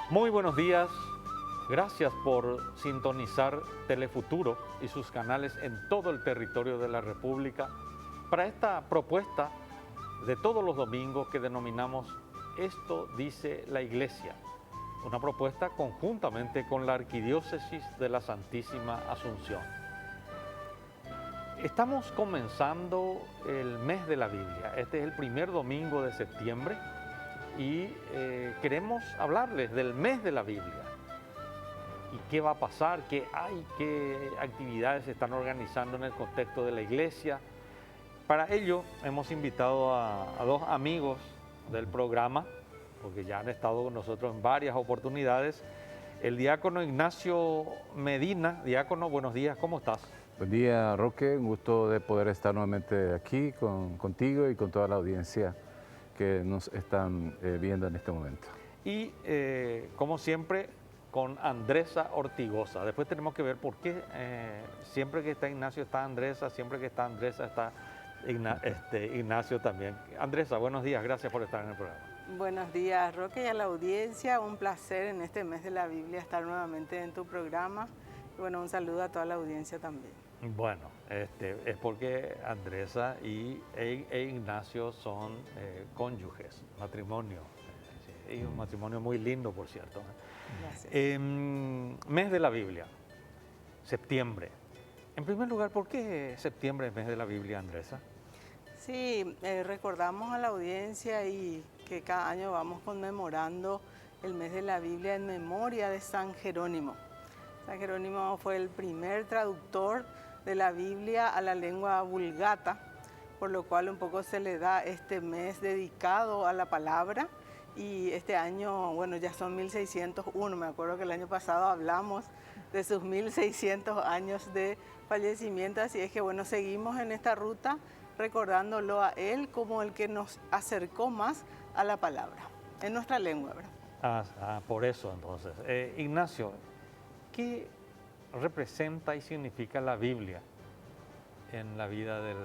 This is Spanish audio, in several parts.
Muy buenos días, gracias por sintonizar Telefuturo y sus canales en todo el territorio de la República para esta propuesta de todos los domingos que denominamos Esto dice la Iglesia, una propuesta conjuntamente con la Arquidiócesis de la Santísima Asunción. Estamos comenzando el mes de la Biblia, este es el primer domingo de septiembre y queremos hablarles del mes de la Biblia y qué va a pasar, qué actividades se están organizando en el contexto de la iglesia. Para ello hemos invitado a dos amigos del programa, porque ya han estado con nosotros en varias oportunidades. El diácono Ignacio Medina. Diácono, buenos días, ¿cómo estás? Buen día, Roque, un gusto de poder estar nuevamente aquí contigo y con toda la audiencia que nos están viendo en este momento. Y como siempre, con Andresa Ortigosa. Después tenemos que ver por qué siempre que está Ignacio está Andresa, siempre que está Andresa está Ignacio también. Andresa, buenos días, gracias por estar en el programa. Buenos días, Roque, y a la audiencia. Un placer en este mes de la Biblia estar nuevamente en tu programa. Y bueno, un saludo a toda la audiencia también. Bueno, es porque Andresa y Ignacio son cónyuges, matrimonio, y un matrimonio muy lindo, por cierto. Gracias. Mes de la Biblia, septiembre. En primer lugar, ¿por qué septiembre es mes de la Biblia, Andresa? Sí, recordamos a la audiencia y que cada año vamos conmemorando el mes de la Biblia en memoria de San Jerónimo. San Jerónimo fue el primer traductor de la Biblia a la lengua vulgata, por lo cual un poco se le da este mes dedicado a la palabra. Y este año, bueno, ya son 1601, me acuerdo que el año pasado hablamos de sus 1600 años de fallecimiento, así es que bueno, seguimos en esta ruta recordándolo a él como el que nos acercó más a la palabra, en nuestra lengua, ¿verdad? Por eso entonces. Ignacio, ¿qué representa y significa la Biblia en la vida del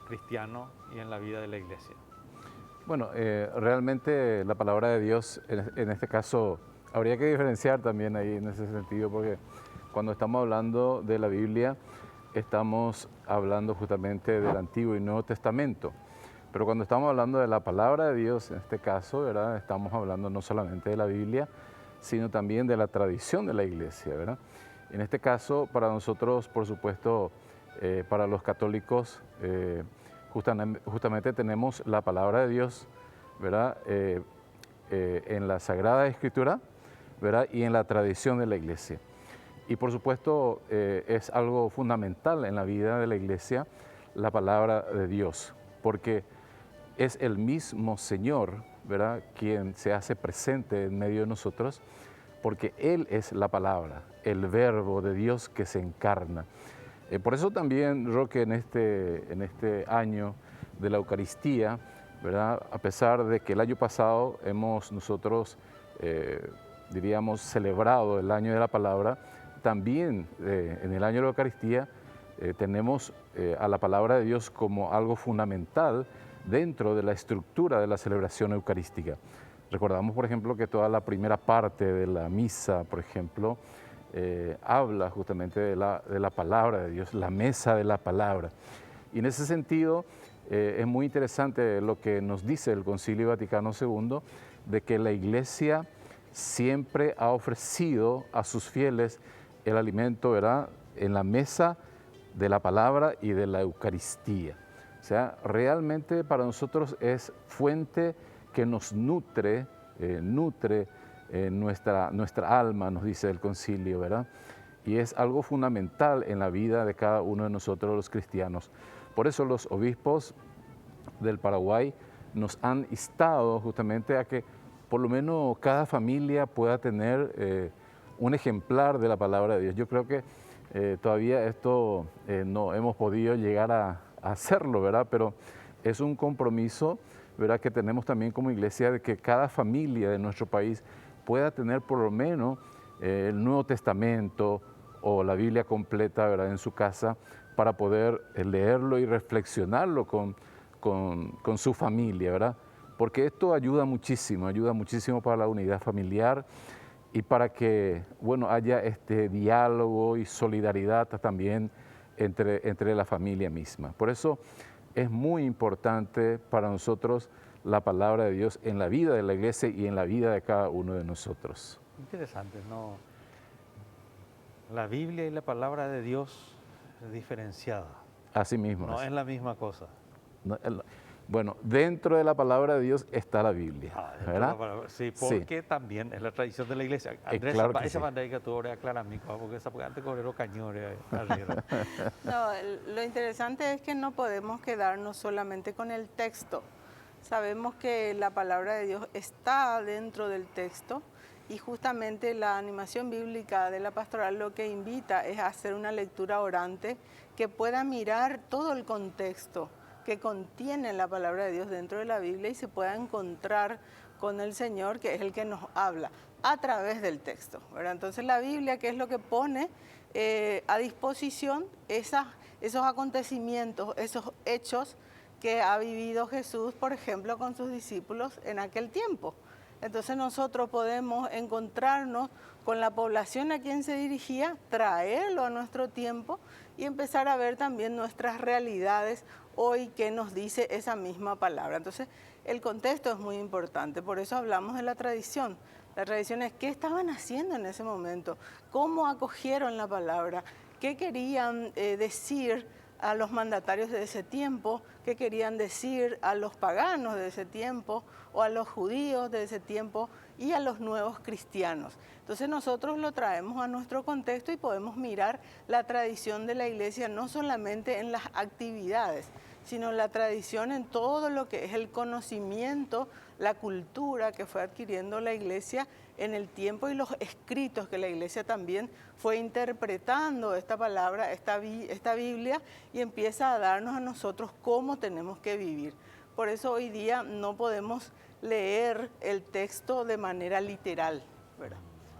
cristiano y en la vida de la iglesia? Bueno, realmente la palabra de Dios, en este caso, habría que diferenciar también ahí en ese sentido, porque cuando estamos hablando de la Biblia, estamos hablando justamente del Antiguo y Nuevo Testamento. Pero cuando estamos hablando de la palabra de Dios, en este caso, ¿verdad?, estamos hablando no solamente de la Biblia, sino también de la tradición de la iglesia, ¿verdad? En este caso, para nosotros, por supuesto, para los católicos, justamente tenemos la palabra de Dios, ¿verdad?, en la Sagrada Escritura, ¿verdad?, y en la tradición de la iglesia. Y por supuesto es algo fundamental en la vida de la iglesia la palabra de Dios, porque es el mismo Señor, ¿verdad?, quien se hace presente en medio de nosotros, porque Él es la palabra, el verbo de Dios que se encarna. Por eso también, Roque, en este año de la Eucaristía, ¿verdad?, a pesar de que el año pasado hemos nosotros, diríamos, celebrado el año de la palabra, también en el año de la Eucaristía tenemos a la palabra de Dios como algo fundamental dentro de la estructura de la celebración eucarística. Recordamos, por ejemplo, que toda la primera parte de la misa, por ejemplo, habla justamente de la palabra de Dios, la mesa de la palabra. Y en ese sentido es muy interesante lo que nos dice el Concilio Vaticano II, de que la Iglesia siempre ha ofrecido a sus fieles el alimento, ¿verdad?, en la mesa de la palabra y de la Eucaristía. O sea, realmente para nosotros es fuente que nos nutre nuestra alma, nos dice el concilio, ¿verdad? Y es algo fundamental en la vida de cada uno de nosotros los cristianos. Por eso los obispos del Paraguay nos han instado justamente a que por lo menos cada familia pueda tener un ejemplar de la palabra de Dios. Yo creo que todavía esto no hemos podido llegar a hacerlo, ¿verdad? Pero es un compromiso, ¿verdad?, que tenemos también como iglesia, de que cada familia de nuestro país pueda tener por lo menos el Nuevo Testamento o la Biblia completa, ¿verdad?, en su casa, para poder leerlo y reflexionarlo con su familia, ¿verdad? Porque esto ayuda muchísimo para la unidad familiar y para que, bueno, haya este diálogo y solidaridad también entre la familia misma. Por eso es muy importante para nosotros la palabra de Dios en la vida de la iglesia y en la vida de cada uno de nosotros. Interesante, ¿no? La Biblia y la palabra de Dios es diferenciada. Así mismo. No es la misma cosa. Bueno, dentro de la palabra de Dios está la Biblia, ¿verdad? Sí, porque también es la tradición de la iglesia. Andrés, claro que esa sí. bandera que tú ahora aclaras, porque esa porque antes corrieron cañones arriba. No, lo interesante es que no podemos quedarnos solamente con el texto. Sabemos que la palabra de Dios está dentro del texto y justamente la animación bíblica de la pastoral lo que invita es a hacer una lectura orante que pueda mirar todo el contexto que contiene la palabra de Dios dentro de la Biblia y se pueda encontrar con el Señor, que es el que nos habla a través del texto, ¿verdad? Entonces la Biblia, ¿qué es lo que pone a disposición? Esos acontecimientos, esos hechos que ha vivido Jesús, por ejemplo, con sus discípulos en aquel tiempo. Entonces nosotros podemos encontrarnos con la población a quien se dirigía, traerlo a nuestro tiempo y empezar a ver también nuestras realidades hoy que nos dice esa misma palabra. Entonces el contexto es muy importante, por eso hablamos de la tradición. La tradición es qué estaban haciendo en ese momento, cómo acogieron la palabra, qué querían decir a los mandatarios de ese tiempo, qué querían decir a los paganos de ese tiempo o a los judíos de ese tiempo y a los nuevos cristianos. Entonces nosotros lo traemos a nuestro contexto y podemos mirar la tradición de la iglesia no solamente en las actividades, sino la tradición en todo lo que es el conocimiento, la cultura que fue adquiriendo la iglesia en el tiempo y los escritos que la iglesia también fue interpretando esta palabra, esta Biblia, y empieza a darnos a nosotros cómo tenemos que vivir. Por eso hoy día no podemos leer el texto de manera literal, ¿verdad?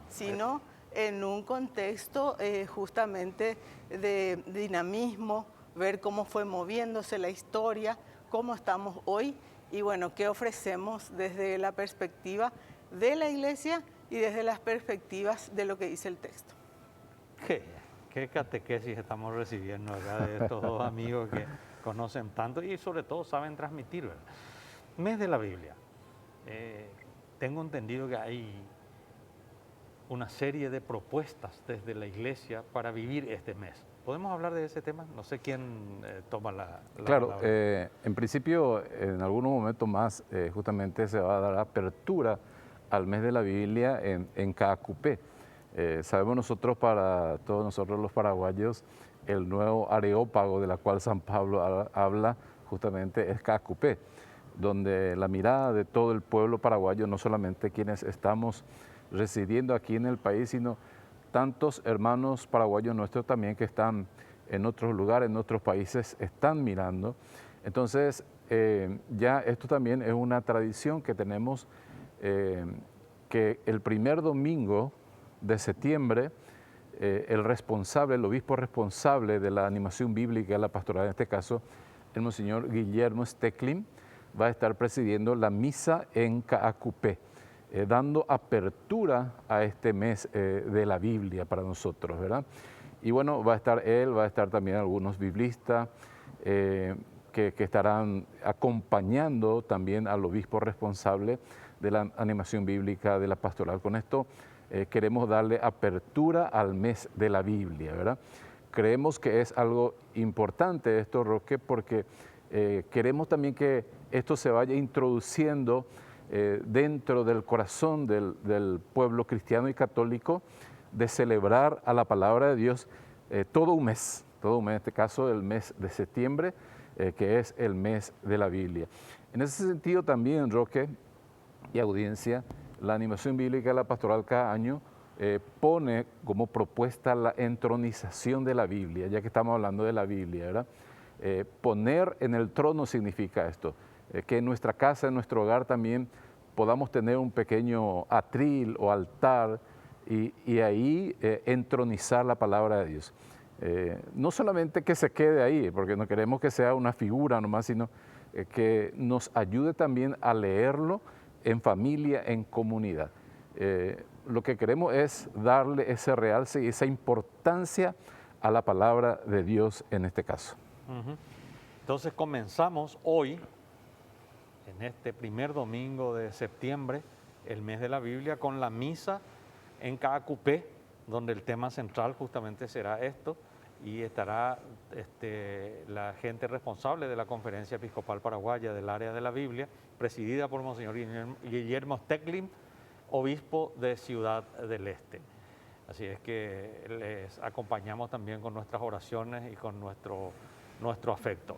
Sino en un contexto justamente de dinamismo, ver cómo fue moviéndose la historia, cómo estamos hoy y bueno, qué ofrecemos desde la perspectiva de la iglesia y desde las perspectivas de lo que dice el texto. ¿Qué catequesis estamos recibiendo acá de estos dos amigos que conocen tanto y sobre todo saben transmitir, ¿verdad? Mes de la Biblia. Tengo entendido que hay una serie de propuestas desde la iglesia para vivir este mes. ¿Podemos hablar de ese tema? No sé quién toma la Claro, palabra. en principio, en algunos momentos más, justamente se va a dar apertura al mes de la Biblia en Caacupé. Sabemos nosotros, para todos nosotros los paraguayos, el nuevo Areópago de la cual San Pablo habla justamente es Caacupé, donde la mirada de todo el pueblo paraguayo, no solamente quienes estamos residiendo aquí en el país, sino tantos hermanos paraguayos nuestros también que están en otros lugares, en otros países, están mirando. Entonces, ya esto también es una tradición que tenemos, que el primer domingo de septiembre, el obispo responsable de la animación bíblica, la pastoral en este caso, el monseñor Guillermo Stecklin, va a estar presidiendo la misa en Caacupé, dando apertura a este mes de la Biblia para nosotros, ¿verdad? Y bueno, va a estar él, va a estar también algunos biblistas que estarán acompañando también al obispo responsable de la animación bíblica de la pastoral. Con esto queremos darle apertura al mes de la Biblia, ¿verdad? Creemos que es algo importante esto, Roque, porque queremos también que esto se vaya introduciendo dentro del corazón del pueblo cristiano y católico, de celebrar a la palabra de Dios todo un mes, en este caso el mes de septiembre, que es el mes de la Biblia. En ese sentido también, Roque y audiencia, la animación bíblica de la pastoral cada año pone como propuesta la entronización de la Biblia, ya que estamos hablando de la Biblia, ¿verdad? Poner en el trono significa esto, que en nuestra casa, en nuestro hogar también podamos tener un pequeño atril o altar y ahí entronizar la palabra de Dios. No solamente que se quede ahí, porque no queremos que sea una figura nomás, sino que nos ayude también a leerlo en familia, en comunidad. lo que queremos es darle ese realce y esa importancia a la palabra de Dios en este caso. Ujú. Entonces comenzamos hoy, en este primer domingo de septiembre, el mes de la Biblia, con la misa en cada cupé, donde el tema central justamente será esto, y estará la gente responsable de la Conferencia Episcopal Paraguaya del área de la Biblia, presidida por Monseñor Guillermo Stecklin, obispo de Ciudad del Este. Así es que les acompañamos también con nuestras oraciones y con nuestro afecto.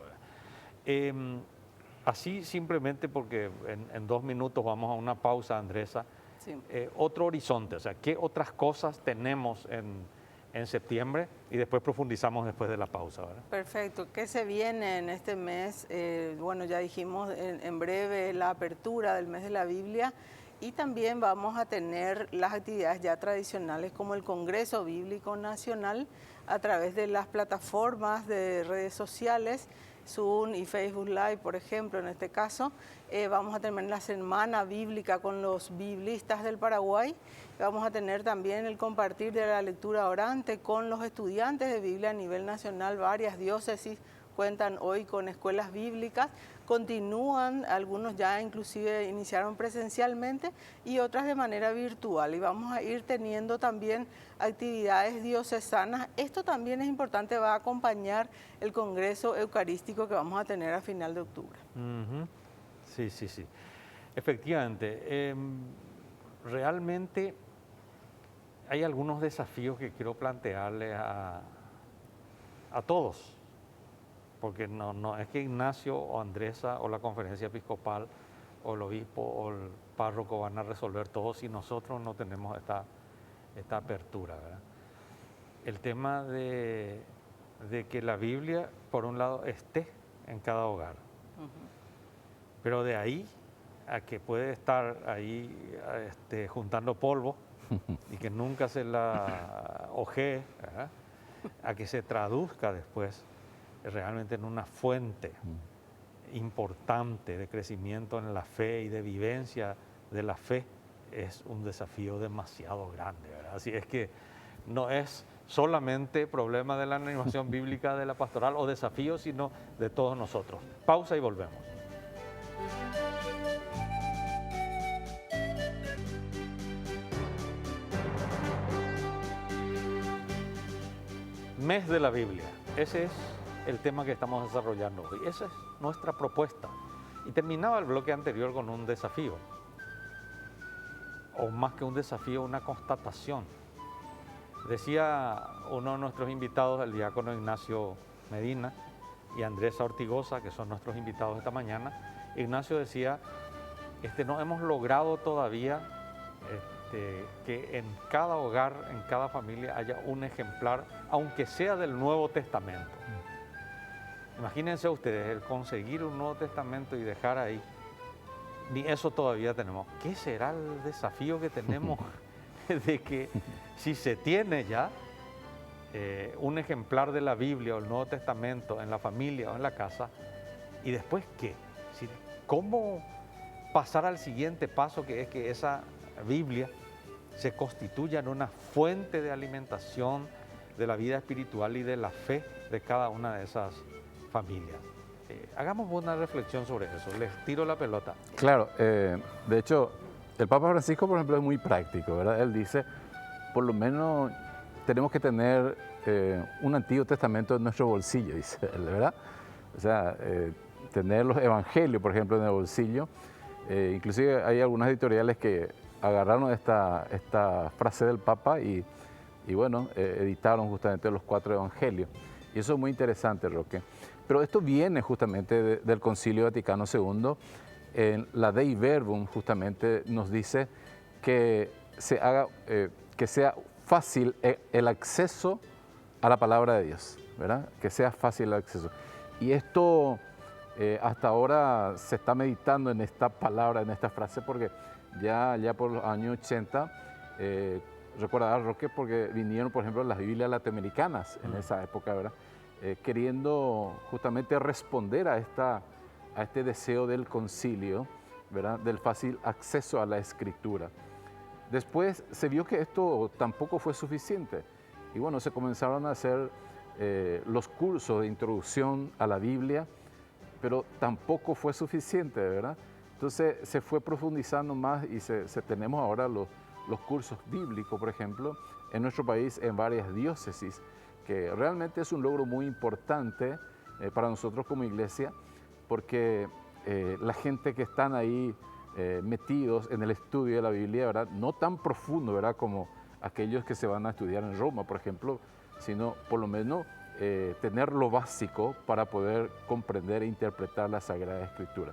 Así simplemente porque en 2 minutos vamos a una pausa, Andresa. Sí. Otro horizonte, o sea, ¿qué otras cosas tenemos en septiembre? Y después profundizamos después de la pausa, ¿verdad? Perfecto. ¿Qué se viene en este mes? Bueno, ya dijimos en breve la apertura del mes de la Biblia y también vamos a tener las actividades ya tradicionales como el Congreso Bíblico Nacional a través de las plataformas de redes sociales, Zoom y Facebook Live, por ejemplo, en este caso. Vamos a tener la Semana Bíblica con los biblistas del Paraguay. Vamos a tener también el compartir de la lectura orante con los estudiantes de Biblia a nivel nacional. Varias diócesis cuentan hoy con escuelas bíblicas. Continúan, algunos ya inclusive iniciaron presencialmente y otras de manera virtual. Y vamos a ir teniendo también actividades diocesanas. Esto también es importante, va a acompañar el Congreso Eucarístico que vamos a tener a final de octubre. Ujú. Sí, sí, sí. Efectivamente, realmente hay algunos desafíos que quiero plantearles a todos, porque no es que Ignacio o Andresa o la Conferencia Episcopal o el obispo o el párroco van a resolver todo si nosotros no tenemos esta apertura, ¿verdad? El tema de que la Biblia, por un lado, esté en cada hogar. Pero de ahí a que puede estar ahí juntando polvo y que nunca se la ojee, ¿verdad? A que se traduzca después realmente en una fuente importante de crecimiento en la fe y de vivencia de la fe, es un desafío demasiado grande, ¿verdad? Así es que no es solamente problema de la animación bíblica de la pastoral o desafío, sino de todos nosotros. Pausa y volvemos. Mes de la Biblia, ese es el tema que estamos desarrollando hoy, esa es nuestra propuesta. Y terminaba el bloque anterior con un desafío, o más que un desafío, una constatación. Decía uno de nuestros invitados, el diácono Ignacio Medina y Andresa Ortigosa, que son nuestros invitados esta mañana. Ignacio decía, no hemos logrado todavía que en cada hogar, en cada familia haya un ejemplar, aunque sea del Nuevo Testamento. Imagínense ustedes, el conseguir un Nuevo Testamento y dejar ahí, ni eso todavía tenemos. ¿Qué será el desafío que tenemos de que si se tiene ya un ejemplar de la Biblia o el Nuevo Testamento en la familia o en la casa, y después qué? ¿Cómo pasar al siguiente paso, que es que esa Biblia se constituya en una fuente de alimentación de la vida espiritual y de la fe de cada una de esas familias? Hagamos una reflexión sobre eso. Les tiro la pelota. Claro, de hecho, el Papa Francisco, por ejemplo, es muy práctico, ¿verdad? Él dice, por lo menos tenemos que tener un Antiguo Testamento en nuestro bolsillo, dice él, ¿verdad? O sea, tener los evangelios, por ejemplo, en el bolsillo. Inclusive hay algunas editoriales que agarraron esta frase del Papa y bueno, editaron justamente los 4 evangelios. Y eso es muy interesante, Roque. Pero esto viene justamente del Concilio Vaticano II. En la Dei Verbum justamente nos dice que que sea fácil el acceso a la palabra de Dios, ¿verdad? Que sea fácil el acceso. Y esto hasta ahora se está meditando en esta palabra, en esta frase, porque ya por los años 80, recordarás, Roque, porque vinieron, por ejemplo, las Biblias latinoamericanas en esa época, ¿verdad? Queriendo justamente responder a este deseo del concilio, ¿verdad? Del fácil acceso a la escritura. Después se vio que esto tampoco fue suficiente. Y bueno, se comenzaron a hacer los cursos de introducción a la Biblia, pero tampoco fue suficiente, ¿verdad? Entonces se fue profundizando más y tenemos ahora los cursos bíblicos, por ejemplo, en nuestro país, en varias diócesis, que realmente es un logro muy importante para nosotros como iglesia, porque la gente que están ahí metidos en el estudio de la Biblia, ¿verdad? No tan profundo, ¿verdad? Como aquellos que se van a estudiar en Roma, por ejemplo, sino por lo menos tener lo básico para poder comprender e interpretar la Sagrada Escritura.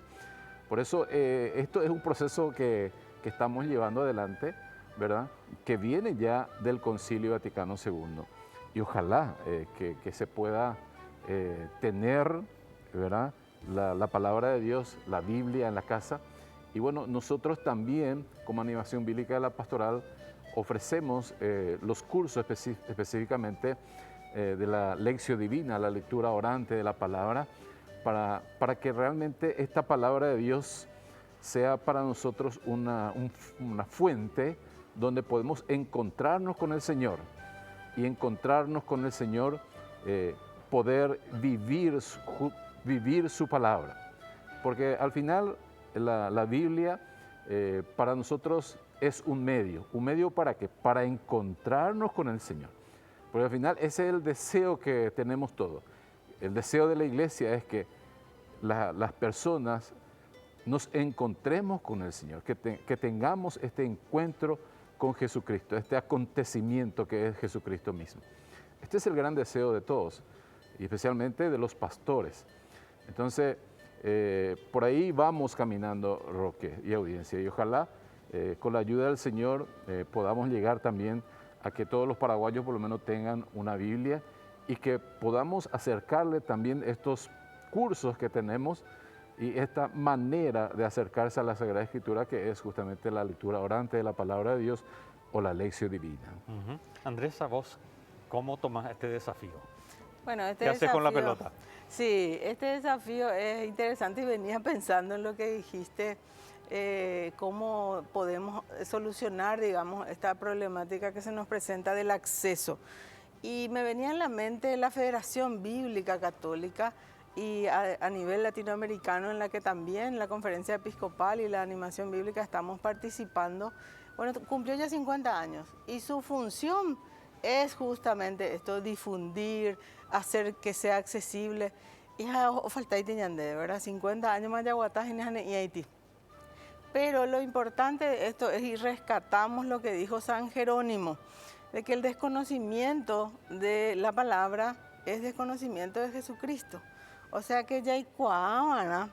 Por eso esto es un proceso que estamos llevando adelante, ¿verdad? Que viene ya del Concilio Vaticano II. Y ojalá que se pueda tener, ¿verdad? La palabra de Dios, la Biblia en la casa. Y bueno, nosotros también, como Animación Bíblica de la Pastoral, ofrecemos los cursos específicamente de la Lectio Divina, la lectura orante de la palabra, para que realmente esta palabra de Dios sea para nosotros una fuente donde podemos encontrarnos con el Señor y encontrarnos con el Señor, poder vivir su palabra. Porque al final la Biblia para nosotros es un medio ¿para qué? Para encontrarnos con el Señor. Porque al final ese es el deseo que tenemos todos. El deseo de la iglesia es que las personas nos encontremos con el Señor, que tengamos este encuentro con Jesucristo, este acontecimiento que es Jesucristo mismo. Este es el gran deseo de todos, y especialmente de los pastores. Entonces, por ahí vamos caminando, Roque y audiencia, y ojalá con la ayuda del Señor podamos llegar también a que todos los paraguayos por lo menos tengan una Biblia y que podamos acercarle también estos cursos que tenemos y esta manera de acercarse a la Sagrada Escritura, que es justamente la lectura orante de la Palabra de Dios o la Lectio Divina. Andrés, ¿a vos cómo tomás este desafío? Bueno, ¿Qué haces con la pelota? Sí, este desafío es interesante y venía pensando en lo que dijiste, cómo podemos solucionar, digamos, esta problemática que se nos presenta del acceso. Y me venía en la mente la Federación Bíblica Católica y a nivel latinoamericano, en la que también la Conferencia Episcopal y la Animación Bíblica estamos participando. Bueno, cumplió ya 50 años y su función es justamente esto, difundir, hacer que sea accesible. Y falta ahí ¿verdad? 50 años más de Aguatá y Haití. Pero lo importante de esto es, y rescatamos lo que dijo San Jerónimo, de que el desconocimiento de la palabra es desconocimiento de Jesucristo. O sea que ya hay ¿verdad?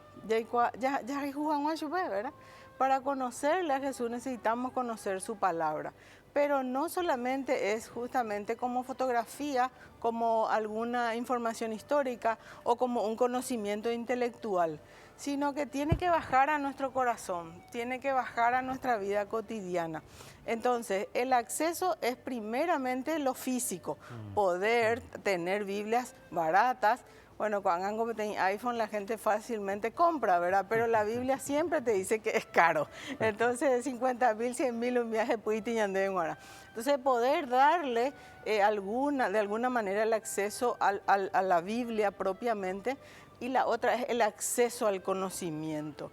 Para conocerle a Jesús necesitamos conocer su palabra. Pero no solamente es justamente como fotografía, como alguna información histórica o como un conocimiento intelectual, sino que tiene que bajar a nuestro corazón, tiene que bajar a nuestra vida cotidiana. Entonces, el acceso es primeramente lo físico, poder tener Biblias baratas. Bueno, cuando tenés iPhone la gente fácilmente compra, ¿verdad? Pero la Biblia siempre te dice que es caro. Entonces, 50.000, 100.000 un viaje Entonces, poder darle de alguna manera el acceso a la Biblia propiamente, y la otra es el acceso al conocimiento,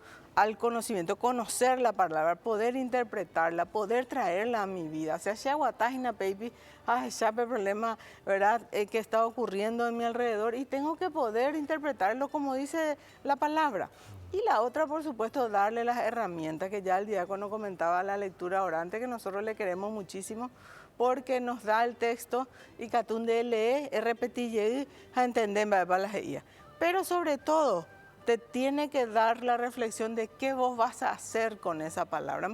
conocer la palabra, poder interpretarla, poder traerla a mi vida. O sea, ya el problema, ¿verdad?, que está ocurriendo en mi alrededor y tengo que poder interpretarlo como dice la palabra. Y la otra, por supuesto, darle las herramientas que ya el diácono comentaba, la lectura orante, que nosotros le queremos muchísimo, porque nos da el texto y catunde lee, repetir, a entender, pero sobre todo, te tiene que dar la reflexión de qué vos vas a hacer con esa palabra.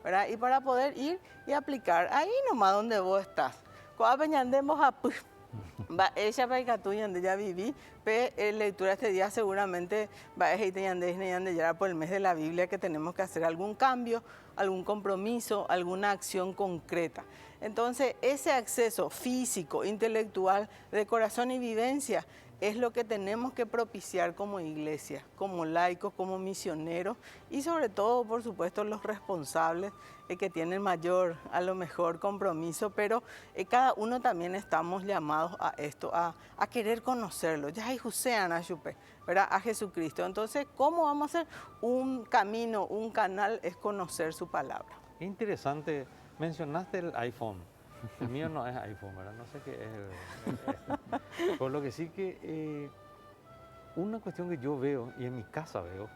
¿Verdad? Y para poder ir y aplicar ahí nomás donde vos estás. Ella ya viví, lectura este día seguramente va a por el mes de la Biblia, que tenemos que hacer algún cambio, algún compromiso, alguna acción concreta. Entonces, ese acceso físico, intelectual, de corazón y vivencia es lo que tenemos que propiciar como iglesia, como laicos, como misioneros y sobre todo, por supuesto, los responsables que tienen mayor, a lo mejor, compromiso, pero cada uno también estamos llamados a esto, a querer conocerlo. Ya hay Jusean Ayupe, ¿verdad? A Jesucristo. Entonces, ¿cómo vamos a hacer? Un camino, un canal es conocer su palabra. Interesante, mencionaste el iPhone. El mío no es iPhone, ¿verdad? No sé qué es Por lo que sí que una cuestión que yo veo, y en mi casa veo,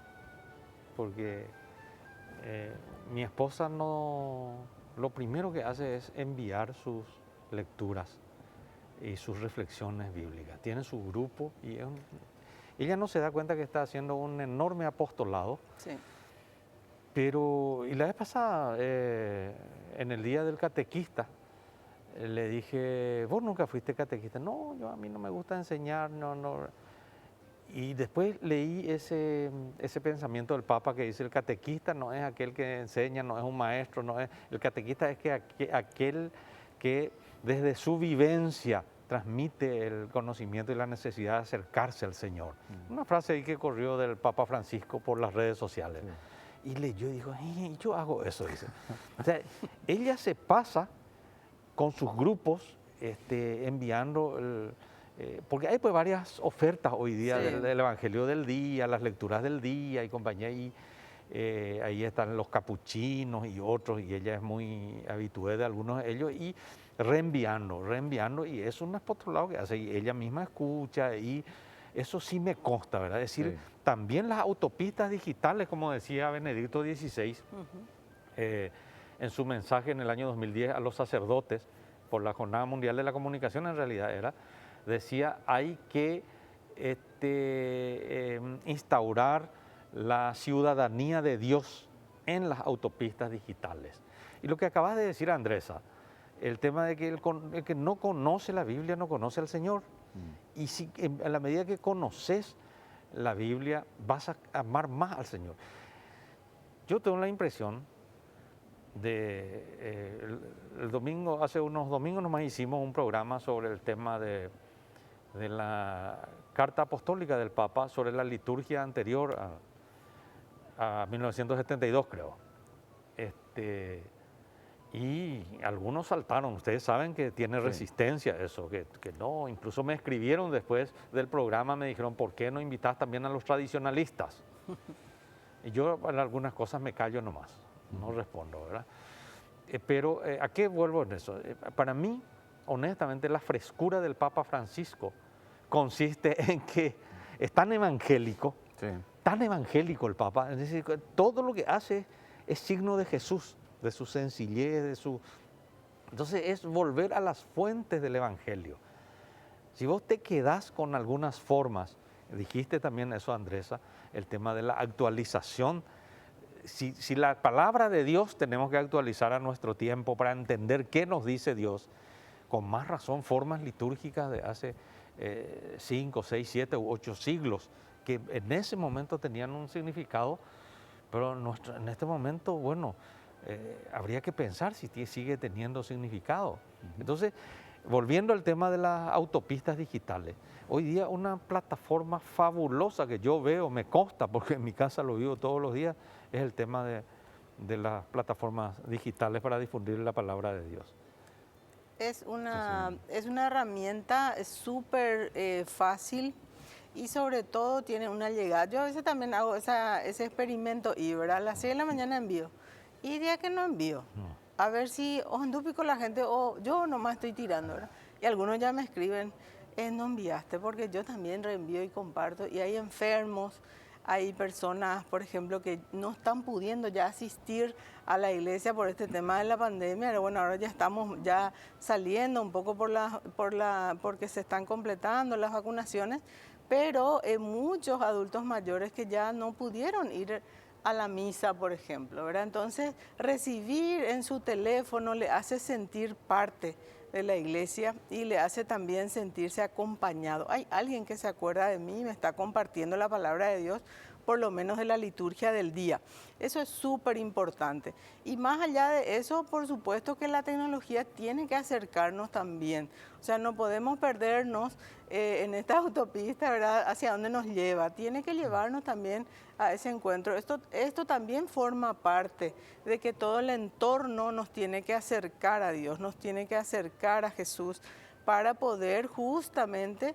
porque mi esposa no, lo primero que hace es enviar sus lecturas y sus reflexiones bíblicas. Tiene su grupo y ella no se da cuenta que está haciendo un enorme apostolado. Sí. Pero, y la vez pasada, en el día del catequista, le dije, ¿vos nunca fuiste catequista? No, a mí no me gusta enseñar, no. Y después leí ese pensamiento del Papa que dice, el catequista no es aquel que enseña, no es un maestro, el catequista es aquel que desde su vivencia transmite el conocimiento y la necesidad de acercarse al Señor. Una frase ahí que corrió del Papa Francisco por las redes sociales. Y leyó y dijo, yo hago eso, dice. O sea, ella se pasa con sus grupos enviando, porque hay pues varias ofertas hoy día del Evangelio del día, las lecturas del día y compañía, y ahí están los capuchinos y otros, y ella es muy habitué de algunos de ellos, y reenviando, y es un apostolado que hace, y ella misma escucha, y eso sí me consta, ¿verdad? Es decir, también las autopistas digitales, como decía Benedicto XVI, en su mensaje en el año 2010 a los sacerdotes por la Jornada Mundial de la Comunicación, en realidad decía, hay que instaurar la ciudadanía de Dios en las autopistas digitales. Y lo que acabas de decir, Andresa, el tema de que el que no conoce la Biblia no conoce al Señor. Y si en la medida que conoces la Biblia, vas a amar más al Señor. Yo tengo la impresión el domingo, hace unos domingos nomás hicimos un programa sobre el tema de la carta apostólica del Papa sobre la liturgia anterior a 1972, creo. Y algunos saltaron, ustedes saben que tiene resistencia eso, que no, incluso me escribieron después del programa, me dijeron, ¿por qué no invitas también a los tradicionalistas? Y yo en algunas cosas me callo nomás, no respondo, ¿verdad? Pero ¿a qué vuelvo en eso? Para mí, honestamente, la frescura del Papa Francisco consiste en que es tan evangélico el Papa, es decir, todo lo que hace es signo de Jesús, de su sencillez, Entonces es volver a las fuentes del Evangelio. Si vos te quedás con algunas formas, dijiste también eso, Andresa, el tema de la actualización. Si la palabra de Dios tenemos que actualizar a nuestro tiempo para entender qué nos dice Dios, con más razón formas litúrgicas de hace 5, 6, 7 u 8 siglos, que en ese momento tenían un significado, pero en este momento, bueno, habría que pensar si sigue teniendo significado. Entonces, volviendo al tema de las autopistas digitales, hoy día una plataforma fabulosa que yo veo, me consta, porque en mi casa lo vivo todos los días, es el tema de las plataformas digitales para difundir la palabra de Dios. Es una herramienta súper fácil y sobre todo tiene una llegada. Yo a veces también hago ese experimento y, ¿verdad? A las 6 de la mañana envío. Y día que no envío, a ver si anduve con la gente o yo nomás estoy tirando, ¿verdad? Y algunos ya me escriben, no enviaste, porque yo también reenvío y comparto. Y hay enfermos, hay personas, por ejemplo, que no están pudiendo ya asistir a la iglesia por este tema de la pandemia. Pero bueno, ahora ya estamos ya saliendo un poco porque se están completando las vacunaciones, pero muchos adultos mayores que ya no pudieron ir a la misa, por ejemplo, ¿verdad? Entonces, recibir en su teléfono le hace sentir parte de la iglesia y le hace también sentirse acompañado. Hay alguien que se acuerda de mí y me está compartiendo la palabra de Dios, por lo menos de la liturgia del día. Eso es súper importante. Y más allá de eso, por supuesto que la tecnología tiene que acercarnos también. O sea, no podemos perdernos en esta autopista, ¿verdad?, hacia dónde nos lleva. Tiene que llevarnos también a ese encuentro. Esto también forma parte de que todo el entorno nos tiene que acercar a Dios, nos tiene que acercar a Jesús para poder justamente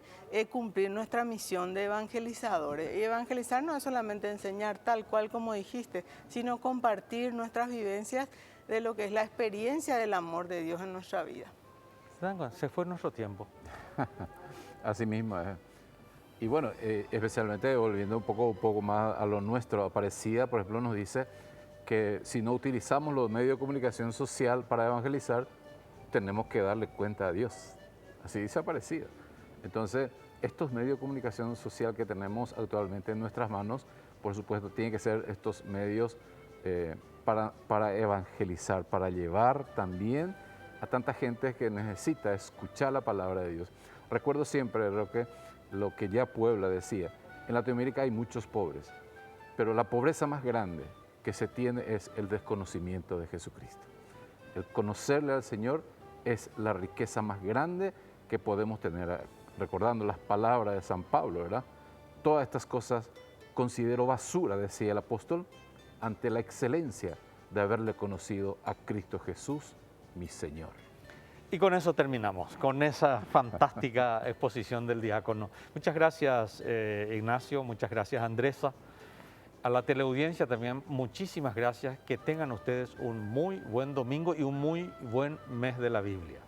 cumplir nuestra misión de evangelizadores. Y evangelizar no es solamente enseñar tal cual como dijiste, sino compartir nuestras vivencias de lo que es la experiencia del amor de Dios en nuestra vida. Se fue nuestro tiempo. Así mismo es. Y bueno, especialmente volviendo un poco más a lo nuestro, Aparecida, por ejemplo, nos dice que si no utilizamos los medios de comunicación social para evangelizar, tenemos que darle cuenta a Dios. Así dice Aparecida. Entonces, estos medios de comunicación social que tenemos actualmente en nuestras manos, por supuesto, tienen que ser estos medios para evangelizar, para llevar también a tanta gente que necesita escuchar la palabra de Dios. Recuerdo siempre lo que ya Puebla decía, en Latinoamérica hay muchos pobres, pero la pobreza más grande que se tiene es el desconocimiento de Jesucristo. El conocerle al Señor es la riqueza más grande que podemos tener. Recordando las palabras de San Pablo, ¿verdad? Todas estas cosas considero basura, decía el apóstol, ante la excelencia de haberle conocido a Cristo Jesús, mi Señor. Y con eso terminamos, con esa fantástica exposición del diácono. Muchas gracias, Ignacio, muchas gracias, Andresa. A la teleaudiencia también muchísimas gracias. Que tengan ustedes un muy buen domingo y un muy buen mes de la Biblia.